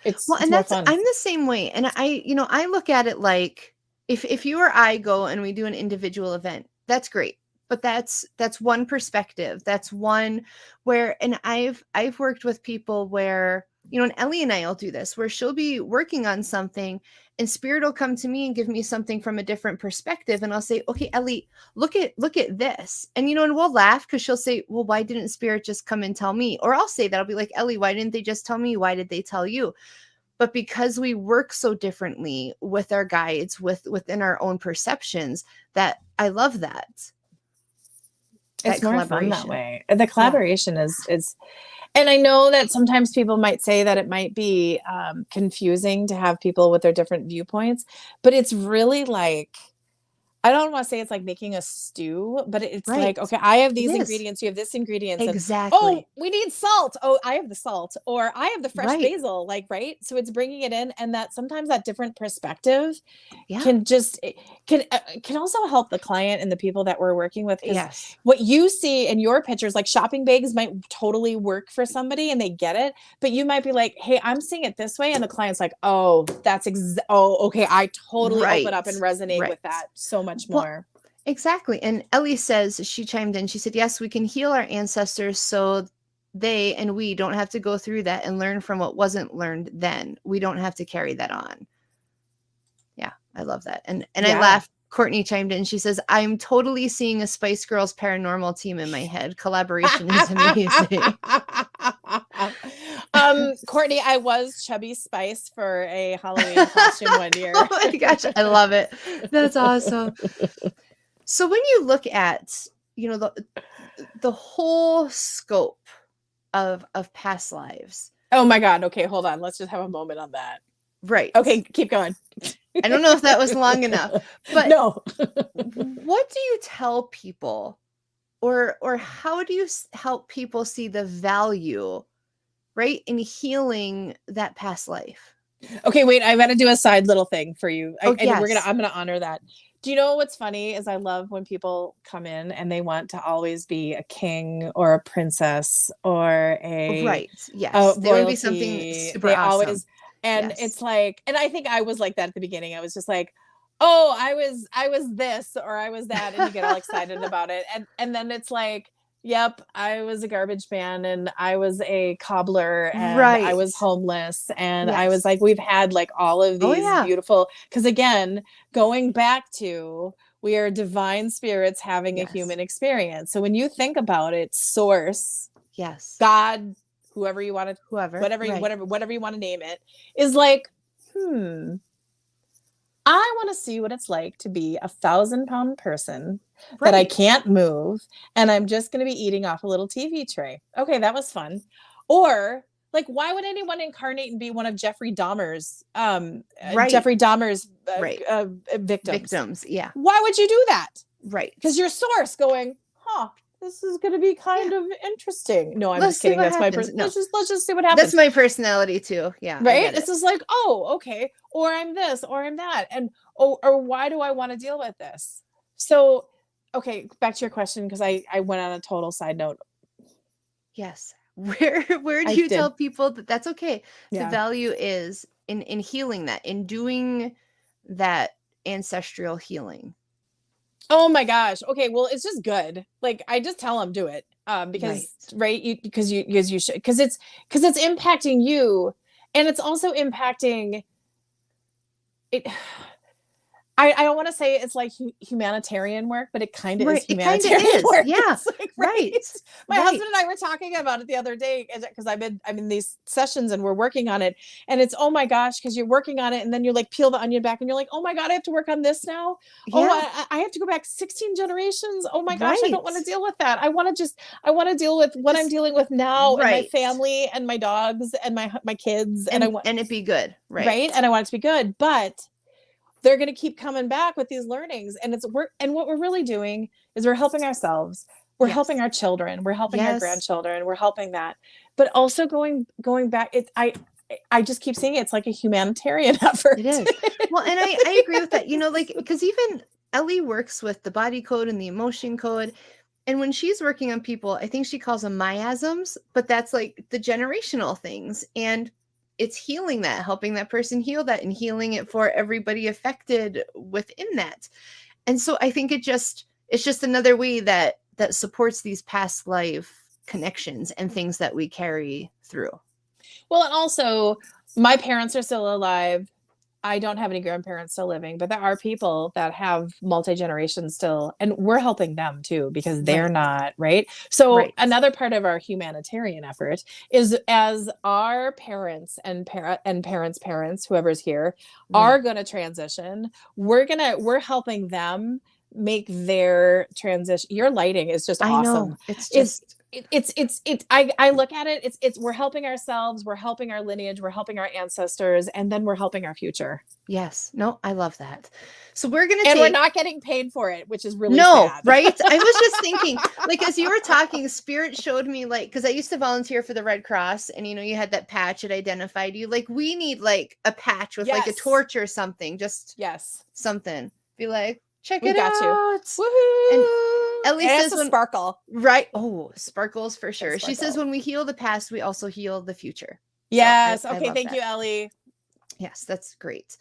C: it's
B: and that's fun. I'm the same way. And I look at it like if you or I go and we do an individual event, that's great. But that's one perspective. That's one where, and I've worked with people where, and Ellie and I will do this, where she'll be working on something and spirit will come to me and give me something from a different perspective. And I'll say, okay, Ellie, look at this. And, and we'll laugh because she'll say, well, why didn't spirit just come and tell me? Or I'll say that, I'll be like, Ellie, why didn't they just tell me? Why did they tell you? But because we work so differently with our guides, within our own perceptions, that I love that.
C: It's more fun that way. The collaboration is, and I know that sometimes people might say that it might be confusing to have people with their different viewpoints, but it's really like I don't want to say it's like making a stew, but it's
B: Right.
C: like, okay, I have these
B: It is.
C: ingredients, you have this ingredients. And,
B: Exactly.
C: oh, we need salt. Oh, I have the salt, or I have the fresh
B: Right.
C: basil, like, right. So it's bringing it in. And that sometimes that different perspective
B: Yeah.
C: can also help the client and the people that we're working with. 'Cause
B: Yes.
C: what you see in your pictures, like shopping bags might totally work for somebody and they get it, but you might be like, hey, I'm seeing it this way. And the client's like, oh, okay. I totally open up and resonate
B: Right.
C: with that so much
B: Well,
C: more.
B: Exactly. And Ellie says, she chimed in, she said, yes, we can heal our ancestors so they and we don't have to go through that and learn from what wasn't learned then. We don't have to carry that on. Yeah, I love that. And I
C: Yeah.
B: laughed. Courtney chimed in. She says, I'm totally seeing a Spice Girls paranormal team in my head. Collaboration is amazing.
C: Courtney, I was Chubby Spice for a Halloween costume one year.
B: Oh my gosh, I love it. That's awesome. So when you look at, the whole scope of past lives.
C: Oh my God. Okay, hold on. Let's just have a moment on that.
B: Right.
C: Okay, keep going.
B: I don't know if that was long enough, but
C: no.
B: What do you tell people, or how do you help people see the value, right, in healing that past life?
C: Okay, wait, I got to do a side little thing for you.
B: Yes.
C: I'm going to honor that. Do you know what's funny is I love when people come in and they want to always be a king or a princess or a
B: right. Yes. There would be something super awesome.
C: Always, and
B: yes.
C: It's like, and I think I was like that at the beginning. I was just like, oh, I was this or I was that, and you get all excited about it. And then it's like, yep, I was a garbage man and I was a cobbler and I was homeless. And I was like, we've had like all of these beautiful, because again, going back to, we are divine spirits having a human experience. So when you think about it, source, God, whatever you want to name it, is like, I want to see what it's like to be a 1,000-pound person that I can't move, and I'm just going to be eating off a little TV tray. Okay, that was fun. Or like, why would anyone incarnate and be one of Jeffrey Dahmer's victims?
B: Yeah.
C: Why would you do that?
B: Right.
C: Because your source going, this is going to be kind of interesting. No, I'm just kidding. That's my let's just see what happens.
B: That's my personality too. Yeah.
C: Right. It's just like, oh, okay. Or I'm this, or I'm that. And, or why do I want to deal with this? So, okay. Back to your question. Because I went on a total side note.
B: Yes. Where do you tell people that that's okay? The value is in healing that, in doing that ancestral healing.
C: Oh my gosh. Okay. Well, it's just good. Like, I just tell them do it. Because you should, because it's impacting you, and it's also impacting it. I don't want to say it's like humanitarian work, but it kind of is humanitarian work.
B: Yeah.
C: Like, right. My husband and I were talking about it the other day because I'm in these sessions and we're working on it, and it's, oh my gosh, because you're working on it and then you're like, peel the onion back and you're like, oh my God, I have to work on this now. Yeah. Oh, I have to go back 16 generations. Oh my gosh, I don't want to deal with that. I want to deal with what I'm dealing with now and my family and my dogs and my kids and
B: it be good.
C: Right. And I want it to be good, but they're going to keep coming back with these learnings, and what we're really doing is we're helping ourselves. We're helping our children. We're helping our grandchildren. We're helping that, but also going back. I just keep seeing it's like a humanitarian effort.
B: It is. Well, and I agree with that, because even Ellie works with the body code and the emotion code. And when she's working on people, I think she calls them miasms, but that's like the generational things. And it's healing that, helping that person heal that, and healing it for everybody affected within that. And so I think it's just another way that supports these past life connections and things that we carry through.
C: Well, and also my parents are still alive. I don't have any grandparents still living, but there are people that have multi-generations still, and we're helping them too, because they're not, right? So another part of our humanitarian effort is, as our parents and parents, whoever's here, are going to transition, we're helping them make their transition. Your lighting is just awesome.
B: It's just
C: I look at it, we're helping ourselves, we're helping our lineage, we're helping our ancestors, and then we're helping our future.
B: Yes. No, I love that. So we're
C: we're not getting paid for it, which is really
B: no,
C: sad.
B: Right? I was just thinking, like, as you were talking, Spirit showed me, like, because I used to volunteer for the Red Cross, and you had that patch that identified you. Like, we need like a patch with like a torch or something, just something. Be like, check it out.
C: Woohoo!
B: And Ellie says
C: when sparkle.
B: Right. Oh, sparkles for sure. She says when we heal the past, we also heal the future.
C: Yes. So okay. Thank you, Ellie.
B: Yes, that's great.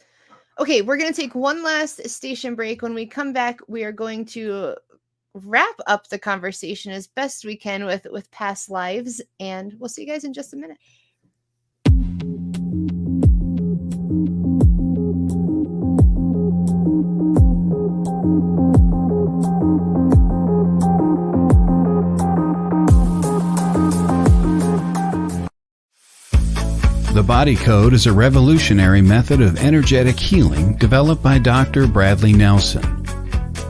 B: Okay, we're going to take one last station break. When we come back, we are going to wrap up the conversation as best we can with past lives, and we'll see you guys in just a minute.
A: The Body Code is a revolutionary method of energetic healing developed by Dr. Bradley Nelson,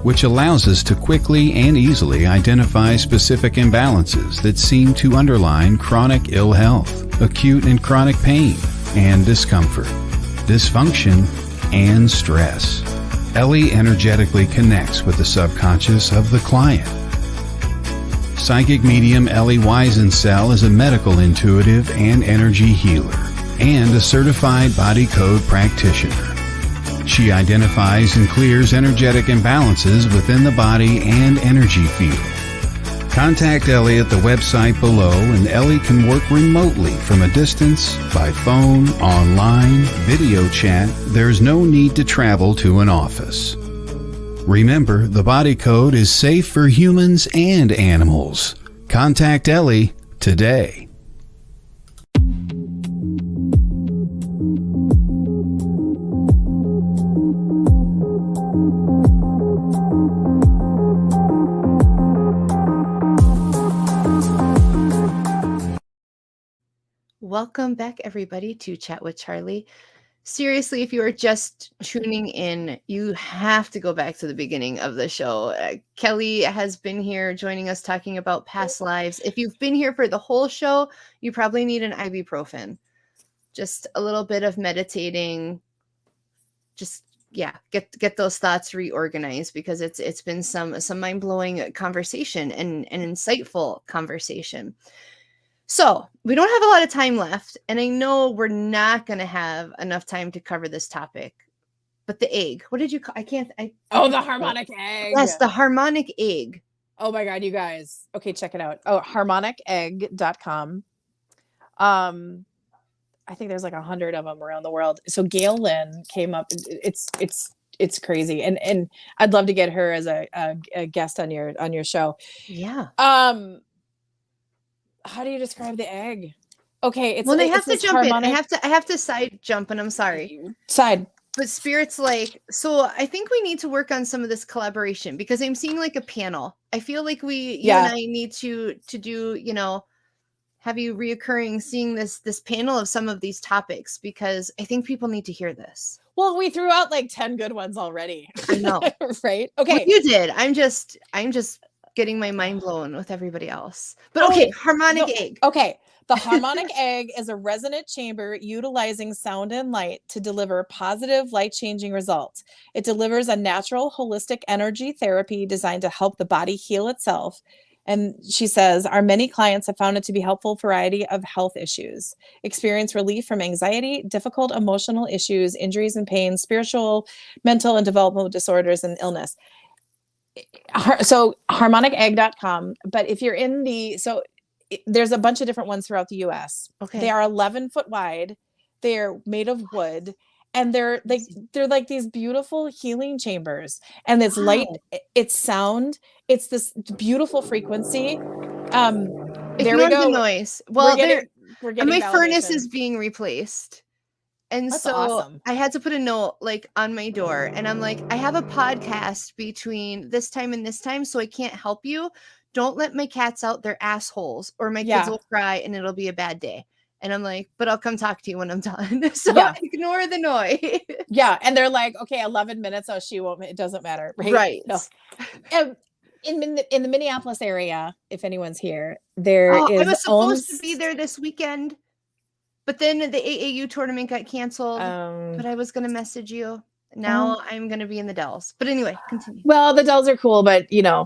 A: which allows us to quickly and easily identify specific imbalances that seem to underline chronic ill health, acute and chronic pain, and discomfort, dysfunction, and stress. Ellie energetically connects with the subconscious of the client. Psychic medium Ellie Weisencell is a medical intuitive and energy healer, and a certified body code practitioner. She identifies and clears energetic imbalances within the body and energy field. Contact Ellie at the website below, and Ellie can work remotely from a distance, by phone, online, video chat. There's no need to travel to an office. Remember, the Body Code is safe for humans and animals. Contact Ellie today.
B: Welcome back, everybody, to Chat with Charlie. Seriously, if you are just tuning in, you have to go back to the beginning of the show. Kelly has been here joining us talking about past lives. If you've been here for the whole show, you probably need an ibuprofen. Just a little bit of meditating. Just, get those thoughts reorganized, because it's been some mind-blowing conversation and an insightful conversation. So we don't have a lot of time left, and I know we're not going to have enough time to cover this topic, but the egg, what did you call?
C: The harmonic egg.
B: Yes, the harmonic egg.
C: Oh my God, you guys. Okay, check it out. Oh, harmonicegg.com. I think there's like 100 of them around the world. So Gail Lynn came up. It's crazy. And I'd love to get her as a guest on your show.
B: Yeah.
C: How do you describe the egg? Okay,
B: they have to jump in. I have to side jump, and I'm sorry. But Spirit's like, so I think we need to work on some of this collaboration, because I'm seeing like a panel. I feel like you and I need to do, have you reoccurring seeing this panel of some of these topics, because I think people need to hear this.
C: Well, we threw out like 10 good ones already.
B: I know.
C: Right? Okay.
B: Well, you did. I'm just getting my mind blown with everybody else. But okay, harmonic egg.
C: Okay. The harmonic egg is a resonant chamber utilizing sound and light to deliver positive, light-changing results. It delivers a natural, holistic energy therapy designed to help the body heal itself. And she says, our many clients have found it to be helpful variety of health issues, experience relief from anxiety, difficult emotional issues, injuries and pain, spiritual, mental, and developmental disorders, and illness. So harmonicegg.com. But if you're there's a bunch of different ones throughout the US.
B: Okay.
C: They are 11 foot wide. They're made of wood, and they're like these beautiful healing chambers, and it's light, it's sound, it's this beautiful frequency. There we go.
B: The noise. Well,
C: we're getting
B: my
C: validation.
B: Furnace is being replaced. And
C: That's
B: so
C: awesome.
B: I had to put a note like on my door, and I'm like, I have a podcast between this time and this time, so I can't help you. Don't let my cats out, they're assholes, or my kids will cry and it'll be a bad day. And I'm like, but I'll come talk to you when I'm done. So ignore the noise. Yeah.
C: And they're like, okay, 11 minutes. Oh, she won't, it doesn't matter.
B: Right.
C: No. And in the Minneapolis area, if anyone's here, there
B: I
C: is
B: was supposed to be there this weekend, but then the AAU tournament got canceled. But I was going to message you. Now I'm going to be in the Dells. But anyway, continue.
C: Well, the Dells are cool, but you know,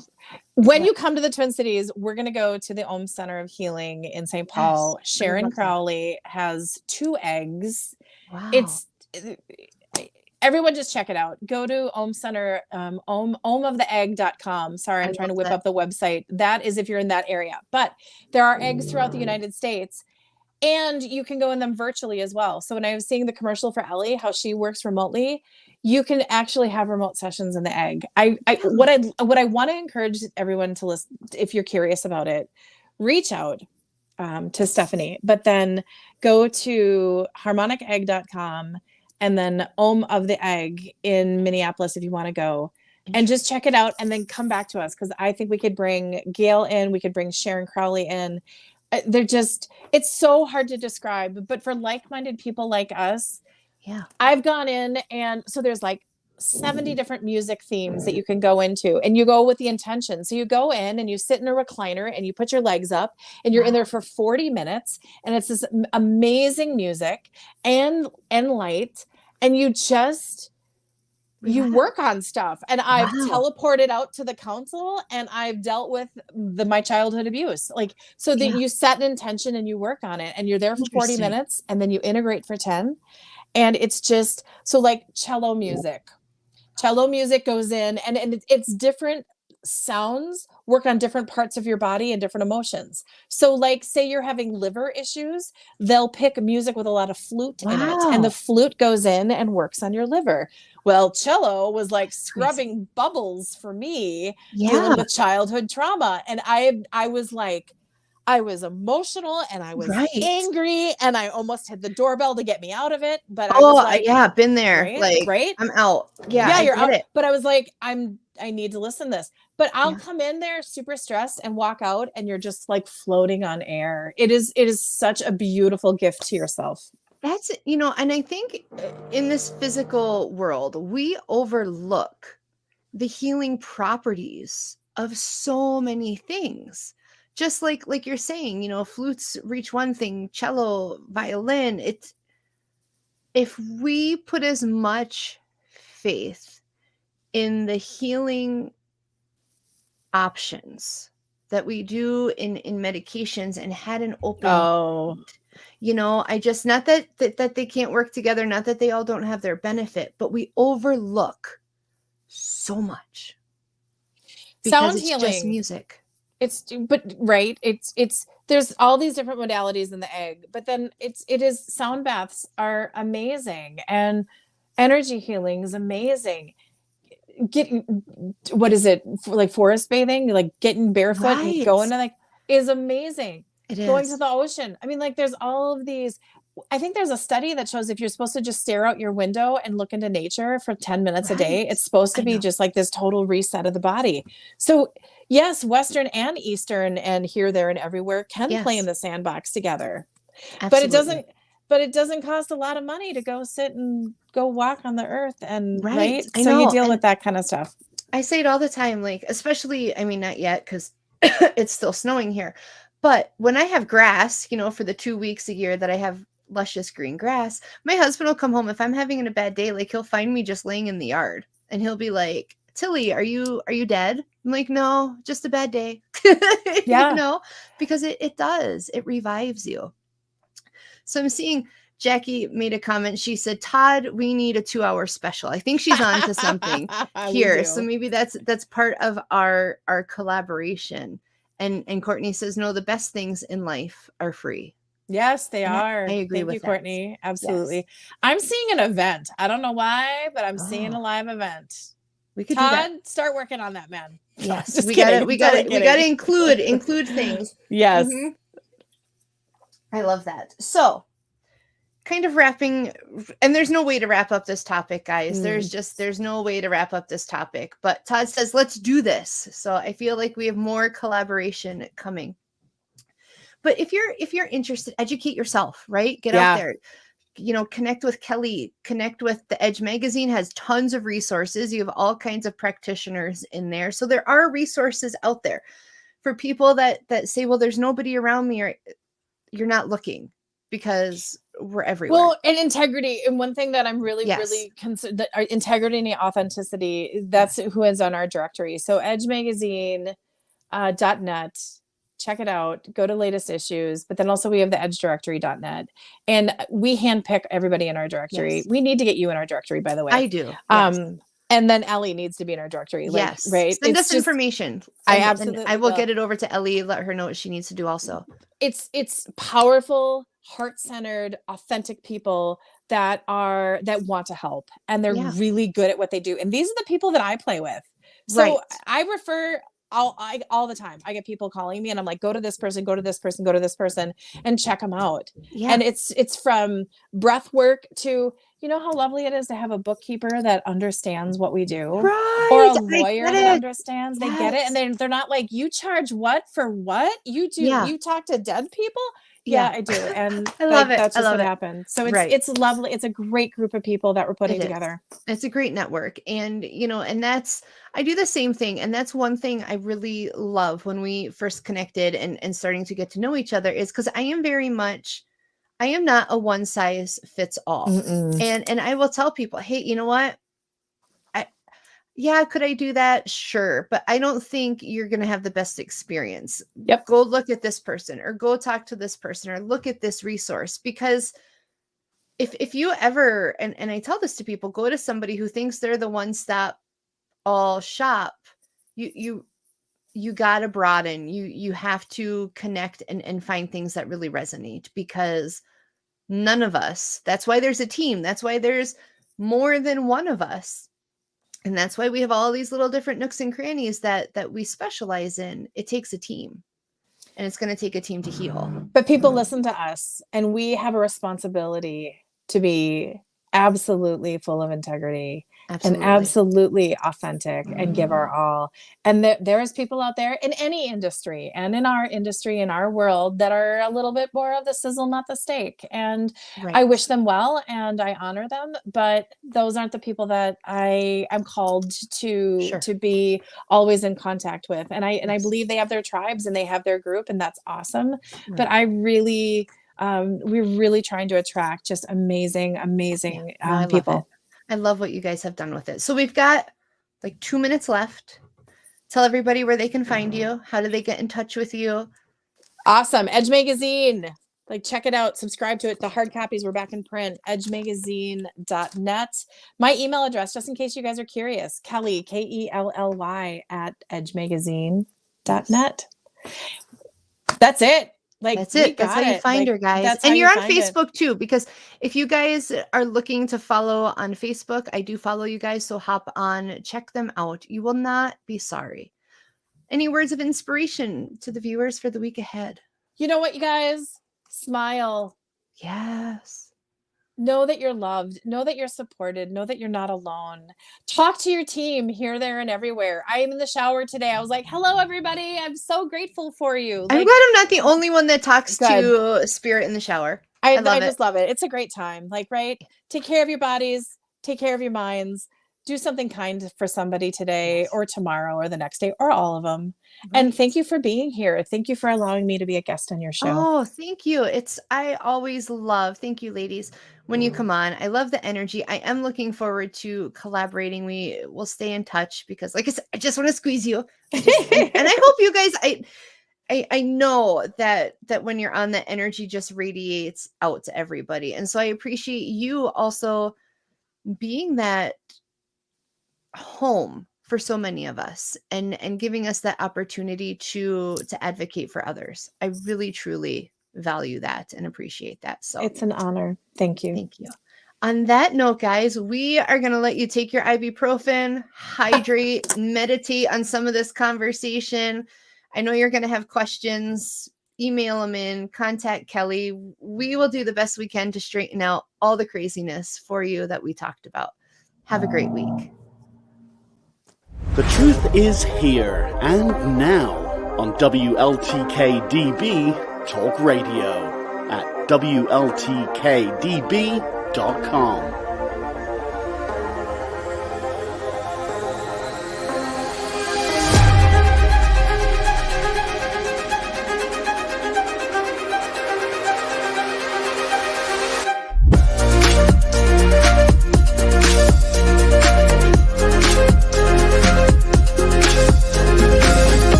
C: when you come to the Twin Cities, we're going to go to the Om Center of Healing in St. Paul.
B: Yes,
C: Sharon Crowley has 2 eggs.
B: Wow.
C: Everyone just check it out. Go to Om Center, omoftheegg.com. Sorry, I'm trying to whip up the website. That is if you're in that area. But there are eggs throughout the United States. And you can go in them virtually as well. So when I was seeing the commercial for Ellie, how she works remotely, you can actually have remote sessions in the egg. What I want to encourage everyone to listen, if you're curious about it, reach out to Stephanie, but then go to harmonicegg.com and then Om of the Egg in Minneapolis if you want to go. And just check it out and then come back to us, because I think we could bring Gail in, we could bring Sharon Crowley in. It's so hard to describe, but for like-minded people like us, I've gone in, and so there's like 70 different music themes that you can go into, and you go with the intention. So you go in and you sit in a recliner and you put your legs up and you're in there for 40 minutes, and it's this amazing music and light, and you just you work on stuff. And I've teleported out to the council, and I've dealt with my childhood abuse. Like, so that you set an intention and you work on it, and you're there for 40 minutes, and then you integrate for 10. And it's just, so like cello music goes in, and it's different sounds work on different parts of your body and different emotions. So like, say you're having liver issues, they'll pick music with a lot of flute in it, and the flute goes in and works on your liver. Well, cello was like scrubbing bubbles for me, dealing with childhood trauma. And I was like, I was emotional, and I was angry, and I almost hit the doorbell to get me out of it. But I was like,
B: been there. Like, I'm out.
C: You're out. But I was like, I need to listen to this. But I'll come in there super stressed and walk out, and you're just like floating on air. It is such a beautiful gift to yourself.
B: That's, and I think in this physical world, we overlook the healing properties of so many things. Just like you're saying, flutes reach one thing, cello, violin. If we put as much faith in the healing options that we do in medications, and had an open I just, not that they can't work together, not that they all don't have their benefit, but we overlook so much because
C: sound
B: it's
C: healing,
B: just music.
C: It's there's all these different modalities in the egg, but then sound baths are amazing, and energy healing is amazing. What is it, like forest bathing, like getting barefoot and going to is amazing. It is. Going to the ocean. I mean, like, there's all of these. I think there's a study that shows if you're supposed to just stare out your window and look into nature for 10 minutes a day, it's supposed to be just like this total reset of the body. So yes, Western and Eastern and here, there, and everywhere can play in the sandbox together. Absolutely. But it doesn't cost a lot of money to go sit and go walk on the earth, and so you deal with that kind of stuff.
B: I say it all the time, like, especially, I mean, not yet, because it's still snowing here, but when I have grass, for the 2 weeks a year that I have luscious green grass, my husband will come home. If I'm having a bad day, like, he'll find me just laying in the yard, and he'll be like, Tilly, are you dead? I'm like, no, just a bad day. Because it revives you. So I'm seeing Jackie made a comment. She said, Todd, we need a 2-hour special. I think she's on to something here. So maybe that's part of our collaboration. And Courtney says, no, the best things in life are free.
C: Yes, they are.
B: I agree.
C: Thank you, Courtney. Absolutely. Yes. I'm seeing an event. I don't know why, but I'm seeing a live event.
B: We could
C: Todd,
B: do that.
C: Start working on that, man.
B: Yes, we got to include things.
C: Yes.
B: Mm-hmm. I love that. So, kind of wrapping, and there's no way to wrap up this topic, guys. There's no way to wrap up this topic, but Todd says, let's do this. So I feel like we have more collaboration coming. But if you're interested, educate yourself, right? Get out there. connect with Kelly, connect with the Edge magazine, has tons of resources. You have all kinds of practitioners in there. So there are resources out there for people that say, well, there's nobody around me, or you're not looking, because we're everywhere.
C: Well, and integrity. And one thing that I'm really,
B: Yes.
C: really concerned, that integrity and authenticity, that's who is on our directory. So edgemagazine.net, check it out, go to latest issues, but then also we have the edgedirectory.net, and we handpick everybody in our directory.
B: Yes.
C: We need to get you in our directory, by the way.
B: I do. Yes.
C: And then Ellie needs to be in our directory.
B: Yes.
C: Right.
B: Send us information.
C: I absolutely
B: I will get it over to Ellie, let her know what she needs to do also.
C: It's powerful, heart-centered, authentic people that want to help, and they're really good at what they do. And these are the people that I play with. So I refer all the time. I get people calling me and I'm like, go to this person, go to this person, go to this person, and check them out. Yeah. And it's from breath work to, you know how lovely it is to have a bookkeeper that understands what we do,
B: right?
C: Or a lawyer that understands. They get it, and they're not like, you charge what for what? You do? You talk to dead people? Yeah, I do, and
B: I love it.
C: That's just what happened. So it's lovely. It's a great group of people that we're putting together.
B: It's a great network, and and I do the same thing, and that's one thing I really love when we first connected and starting to get to know each other, is because I am not a one size fits all. And I will tell people, hey, you know what? Could I do that? Sure. But I don't think you're going to have the best experience.
C: Yep.
B: Go look at this person, or go talk to this person, or look at this resource. Because if you ever, and I tell this to people, go to somebody who thinks they're the one-stop all shop, you got to broaden, you have to connect and find things that really resonate, because none of us, that's why there's a team. That's why there's more than one of us. And that's why we have all these little different nooks and crannies that we specialize in. It takes a team, and it's going to take a team to heal.
C: But people listen to us, and we have a responsibility to be absolutely full of integrity and absolutely authentic and give our all. And there is people out there in any industry, and in our industry, in our world, that are a little bit more of the sizzle, not the steak. And I wish them well, and I honor them, but those aren't the people that I am called to be always in contact with. And I believe they have their tribes and they have their group, and that's awesome. But I really, we're really trying to attract just amazing people.
B: I love what you guys have done with it. So we've got like 2 minutes left. Tell everybody where they can find you. How do they get in touch with you?
C: Awesome. Edge Magazine. Check it out. Subscribe to it. The hard copies, we're back in print. edgemagazine.net. My email address, just in case you guys are curious, Kelly, Kelly at edgemagazine.net. That's it.
B: That's it. That's how you find her, guys. And you're on Facebook too, because if you guys are looking to follow on Facebook, I do follow you guys. So hop on, check them out. You will not be sorry. Any words of inspiration to the viewers for the week ahead?
C: You know what, you guys? Smile.
B: Yes.
C: Know that you're loved. Know that you're supported. Know that you're not alone. Talk to your team here, there, and everywhere. I am in the shower today. I was like, hello, everybody. I'm so grateful for you.
B: I'm glad I'm not the only one that talks to spirit in the shower.
C: I just love it. It's a great time. Take care of your bodies. Take care of your minds. Do something kind for somebody today or tomorrow or the next day or all of them. Right. And thank you for being here. Thank you for allowing me to be a guest on your show.
B: Oh, thank you. I always love, thank you, ladies, when you come on. I love the energy. I am looking forward to collaborating. We will stay in touch because, like I said, I just want to squeeze you. And I hope you guys, I know that when you're on, the energy just radiates out to everybody. And so I appreciate you also being that home for so many of us and giving us that opportunity to advocate for others. I really, truly value that and appreciate that. So
C: it's an honor. Thank you.
B: Thank you. On that note, guys, we are going to let you take your ibuprofen, hydrate, meditate on some of this conversation. I know you're going to have questions. Email them in, contact Kelly. We will do the best we can to straighten out all the craziness for you that we talked about. Have a great week.
D: The truth is here and now on WLTK-DB Talk Radio at WLTK-DB.com.